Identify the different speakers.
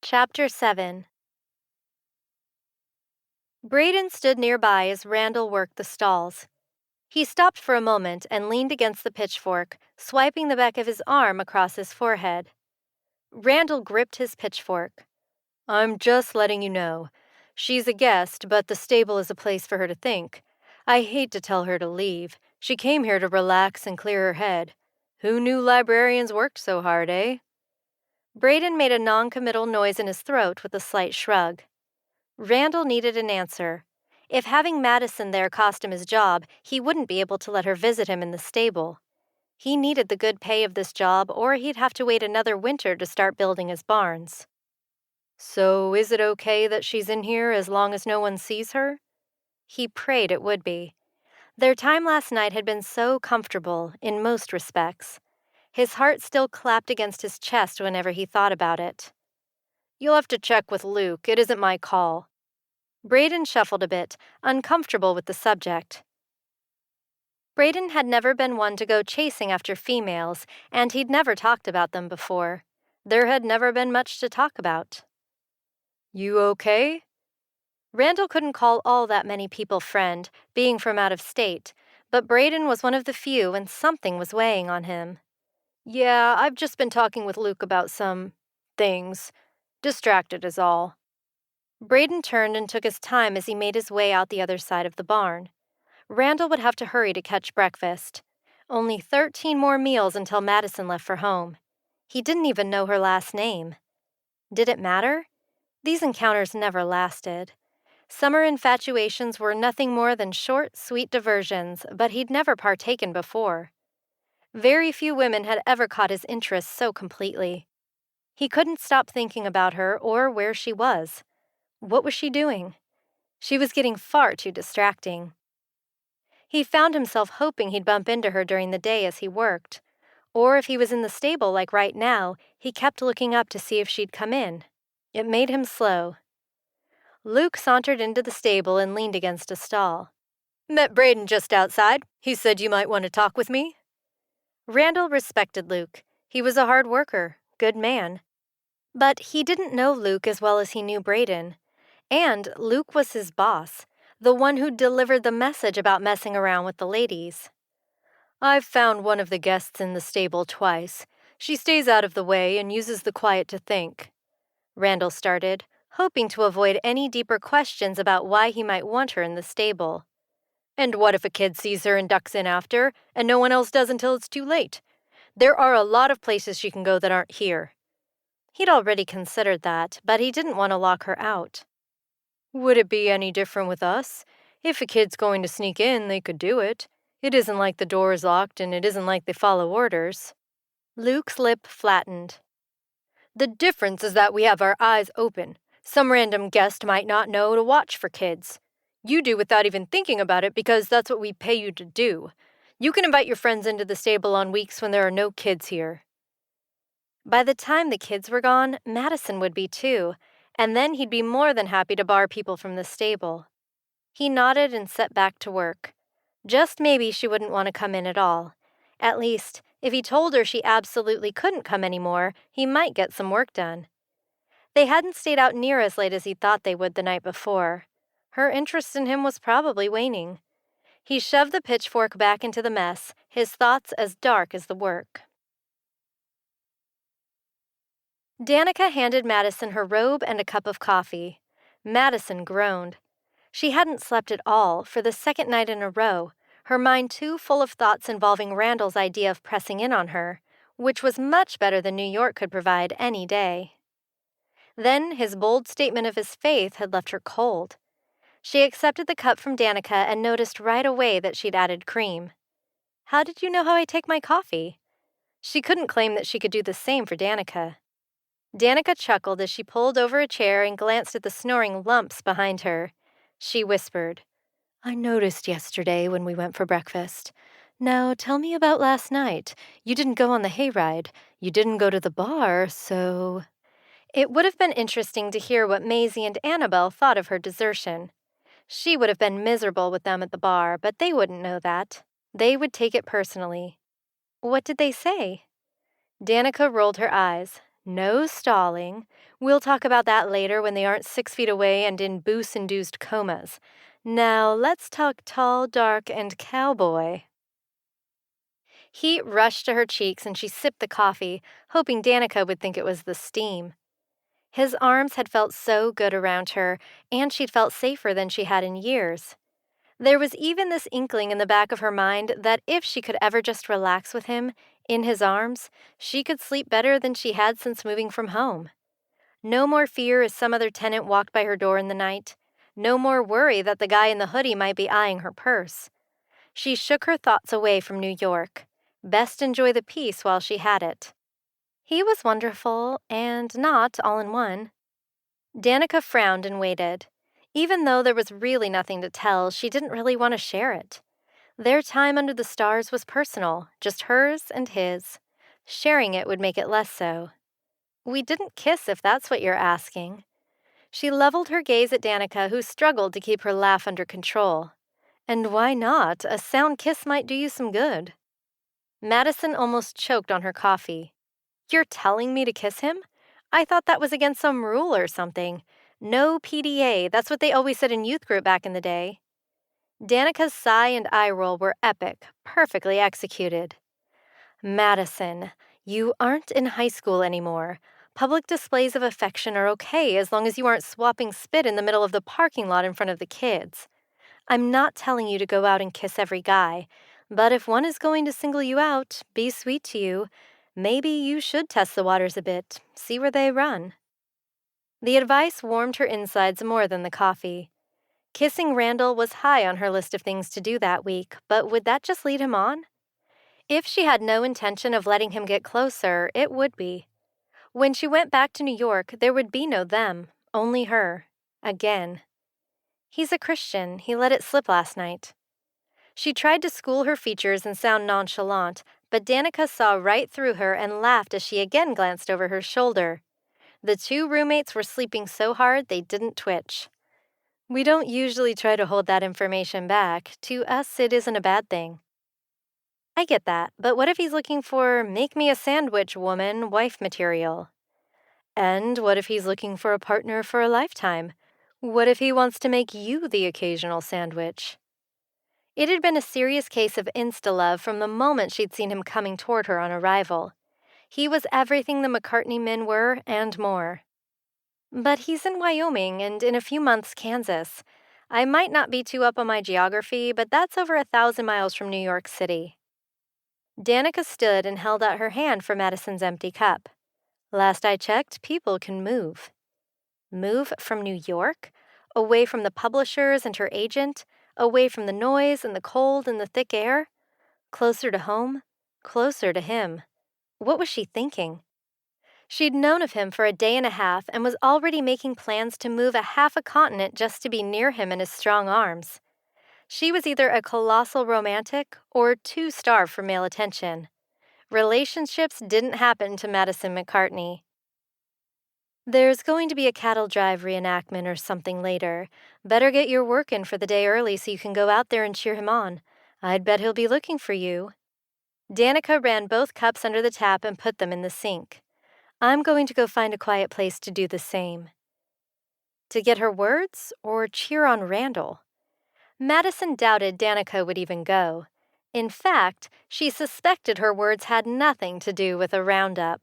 Speaker 1: Chapter 7. Braden stood nearby as Randall worked the stalls. He stopped for a moment and leaned against the pitchfork, swiping the back of his arm across his forehead. Randall gripped his pitchfork. "I'm just letting you know. She's a guest, but the stable is a place for her to think. I hate to tell her to leave. She came here to relax and clear her head. Who knew librarians worked so hard, eh?" Braden made a non-committal noise in his throat with a slight shrug. Randall needed an answer. If having Madison there cost him his job, he wouldn't be able to let her visit him in the stable. He needed the good pay of this job, or he'd have to wait another winter to start building his barns. "So is it okay that she's in here as long as no one sees her?" He prayed it would be. Their time last night had been so comfortable, in most respects. His heart still clapped against his chest whenever he thought about it. "You'll have to check with Luke. It isn't my call." Braden shuffled a bit, uncomfortable with the subject. Braden had never been one to go chasing after females, and he'd never talked about them before. There had never been much to talk about. "You okay?" Randall couldn't call all that many people friend, being from out of state, but Braden was one of the few and something was weighing on him. "Yeah, I've just been talking with Luke about some things. Distracted is all." Braden turned and took his time as he made his way out the other side of the barn. Randall would have to hurry to catch breakfast. Only 13 more meals until Madison left for home. He didn't even know her last name. Did it matter? These encounters never lasted. Summer infatuations were nothing more than short, sweet diversions, but he'd never partaken before. Very few women had ever caught his interest so completely. He couldn't stop thinking about her or where she was. What was she doing? She was getting far too distracting. He found himself hoping he'd bump into her during the day as he worked. Or if he was in the stable like right now, he kept looking up to see if she'd come in. It made him slow. Luke sauntered into the stable and leaned against a stall. "Met Braden just outside. He said you might want to talk with me." Randall respected Luke. He was a hard worker, good man. But he didn't know Luke as well as he knew Braden. And Luke was his boss, the one who delivered the message about messing around with the ladies. "I've found one of the guests in the stable twice. She stays out of the way and uses the quiet to think." Randall started, hoping to avoid any deeper questions about why he might want her in the stable. "And what if a kid sees her and ducks in after, and no one else does until it's too late? There are a lot of places she can go that aren't here." He'd already considered that, but he didn't want to lock her out. "Would it be any different with us? If a kid's going to sneak in, they could do it. It isn't like the door is locked, and it isn't like they follow orders." Luke's lip flattened. "The difference is that we have our eyes open. Some random guest might not know to watch for kids. You do without even thinking about it because that's what we pay you to do. You can invite your friends into the stable on weeks when there are no kids here." By the time the kids were gone, Madison would be too, and then he'd be more than happy to bar people from the stable. He nodded and set back to work. Just maybe she wouldn't want to come in at all. At least, if he told her she absolutely couldn't come anymore, he might get some work done. They hadn't stayed out near as late as he thought they would the night before. Her interest in him was probably waning. He shoved the pitchfork back into the mess, his thoughts as dark as the work. Danica handed Madison her robe and a cup of coffee. Madison groaned. She hadn't slept at all for the second night in a row, her mind too full of thoughts involving Randall's idea of pressing in on her, which was much better than New York could provide any day. Then his bold statement of his faith had left her cold. She accepted the cup from Danica and noticed right away that she'd added cream. "How did you know how I take my coffee?" She couldn't claim that she could do the same for Danica. Danica chuckled as she pulled over a chair and glanced at the snoring lumps behind her. She whispered, "I noticed yesterday when we went for breakfast. Now tell me about last night. You didn't go on the hayride. You didn't go to the bar, so—" It would have been interesting to hear what Maisie and Annabelle thought of her desertion. She would have been miserable with them at the bar, but they wouldn't know that. They would take it personally. What did they say? Danica rolled her eyes. No stalling. We'll talk about that later when they aren't 6 feet away and in booze-induced comas. Now, let's talk tall, dark, and cowboy. Heat rushed to her cheeks and she sipped the coffee, hoping Danica would think it was the steam. His arms had felt so good around her, and she'd felt safer than she had in years. There was even this inkling in the back of her mind that if she could ever just relax with him, in his arms, she could sleep better than she had since moving from home. No more fear as some other tenant walked by her door in the night. No more worry that the guy in the hoodie might be eyeing her purse. She shook her thoughts away from New York. Best enjoy the peace while she had it. He was wonderful, and not all in one. Danica frowned and waited. Even though there was really nothing to tell, she didn't really want to share it. Their time under the stars was personal, just hers and his. Sharing it would make it less so. We didn't kiss, if that's what you're asking. She leveled her gaze at Danica, who struggled to keep her laugh under control. And why not? A sound kiss might do you some good. Madison almost choked on her coffee. You're telling me to kiss him? I thought that was against some rule or something. No PDA, that's what they always said in youth group back in the day. Danica's sigh and eye roll were epic, perfectly executed. Madison, you aren't in high school anymore. Public displays of affection are okay as long as you aren't swapping spit in the middle of the parking lot in front of the kids. I'm not telling you to go out and kiss every guy, but if one is going to single you out, be sweet to you, maybe you should test the waters a bit, see where they run. The advice warmed her insides more than the coffee. Kissing Randall was high on her list of things to do that week, but would that just lead him on? If she had no intention of letting him get closer, it would be. When she went back to New York, there would be no them, only her. Again. He's a Christian, he let it slip last night. She tried to school her features and sound nonchalant, but Danica saw right through her and laughed as she again glanced over her shoulder. The two roommates were sleeping so hard they didn't twitch. We don't usually try to hold that information back. To us, it isn't a bad thing. I get that, but what if he's looking for make me a sandwich woman wife material? And what if he's looking for a partner for a lifetime? What if he wants to make you the occasional sandwich? It had been a serious case of insta-love from the moment she'd seen him coming toward her on arrival. He was everything the McCartney men were and more. But he's in Wyoming and in a few months Kansas. I might not be too up on my geography, but that's over 1,000 miles from New York City. Danica stood and held out her hand for Madison's empty cup. Last I checked, people can move. Move from New York? Away from the publishers and her agent? Away from the noise and the cold and the thick air? Closer to home? Closer to him. What was she thinking? She'd known of him for a day and a half and was already making plans to move a half a continent just to be near him in his strong arms. She was either a colossal romantic or too starved for male attention. Relationships didn't happen to Madison McCartney. There's going to be a cattle drive reenactment or something later. Better get your work in for the day early so you can go out there and cheer him on. I'd bet he'll be looking for you. Danica ran both cups under the tap and put them in the sink. I'm going to go find a quiet place to do the same. To get her words or cheer on Randall? Madison doubted Danica would even go. In fact, she suspected her words had nothing to do with a roundup.